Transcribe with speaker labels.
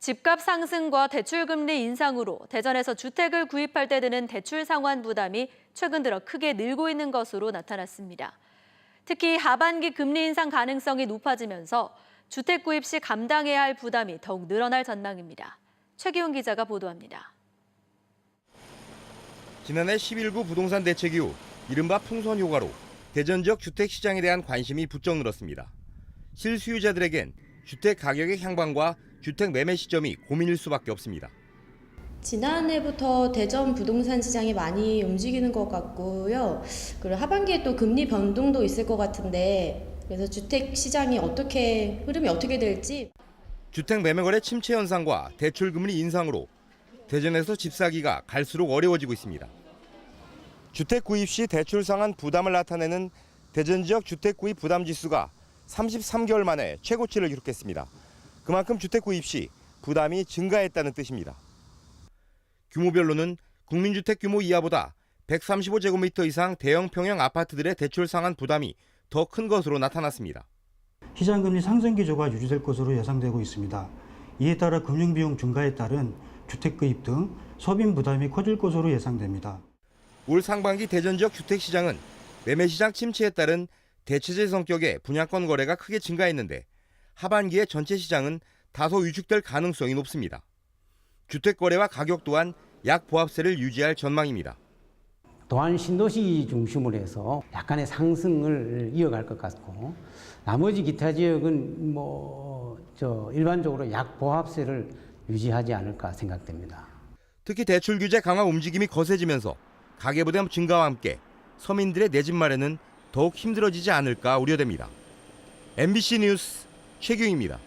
Speaker 1: 집값 상승과 대출금리 인상으로 대전에서 주택을 구입할 때 드는 대출 상환 부담이 최근 들어 크게 늘고 있는 것으로 나타났습니다. 특히 하반기 금리 인상 가능성이 높아지면서 주택 구입 시 감당해야 할 부담이 더욱 늘어날 전망입니다. 최기훈 기자가 보도합니다.
Speaker 2: 지난해 11구 부동산 대책 이후 이른바 풍선 효과로 대전 지역 주택 시장에 대한 관심이 부쩍 늘었습니다. 실수요자들에겐 주택 가격의 향방과 주택 매매 시점이 고민일 수밖에 없습니다.
Speaker 3: 지난해부터 대전 부동산 시장이 많이 움직이는 것 같고요. 그리고 하반기에 또 금리 변동도 있을 것 같은데 그래서 주택 시장이 흐름이 어떻게 될지.
Speaker 2: 주택 매매 거래 침체 현상과 대출 금리 인상으로 대전에서 집 사기가 갈수록 어려워지고 있습니다. 주택 구입 시 대출 상환 부담을 나타내는 대전 지역 주택 구입 부담 지수가 33개월 만에 최고치를 기록했습니다. 그만큼 주택 구입 시 부담이 증가했다는 뜻입니다. 규모별로는 국민주택 규모 이하보다 135제곱미터 이상 대형 평형 아파트들의 대출 상환 부담이 더 큰 것으로 나타났습니다.
Speaker 4: 시장금리 상승 기조가 유지될 것으로 예상되고 있습니다. 이에 따라 금융비용 증가에 따른 주택 구입 등 소비 부담이 커질 것으로 예상됩니다.
Speaker 2: 올 상반기 대전 지역 주택시장은 매매시장 침체에 따른 대체제 성격의 분양권 거래가 크게 증가했는데 하반기에 전체 시장은 다소 위축될 가능성이 높습니다. 주택 거래와 가격 또한 약 보합세를 유지할 전망입니다.
Speaker 5: 또한 신도시 중심으로 해서 약간의 상승을 이어갈 것 같고 나머지 기타 지역은 일반적으로 약 보합세를 유지하지 않을까 생각됩니다.
Speaker 2: 특히 대출 규제 강화 움직임이 거세지면서 가계부담 증가와 함께 서민들의 내 집 마련은 더욱 힘들어지지 않을까 우려됩니다. MBC 뉴스 최규입니다.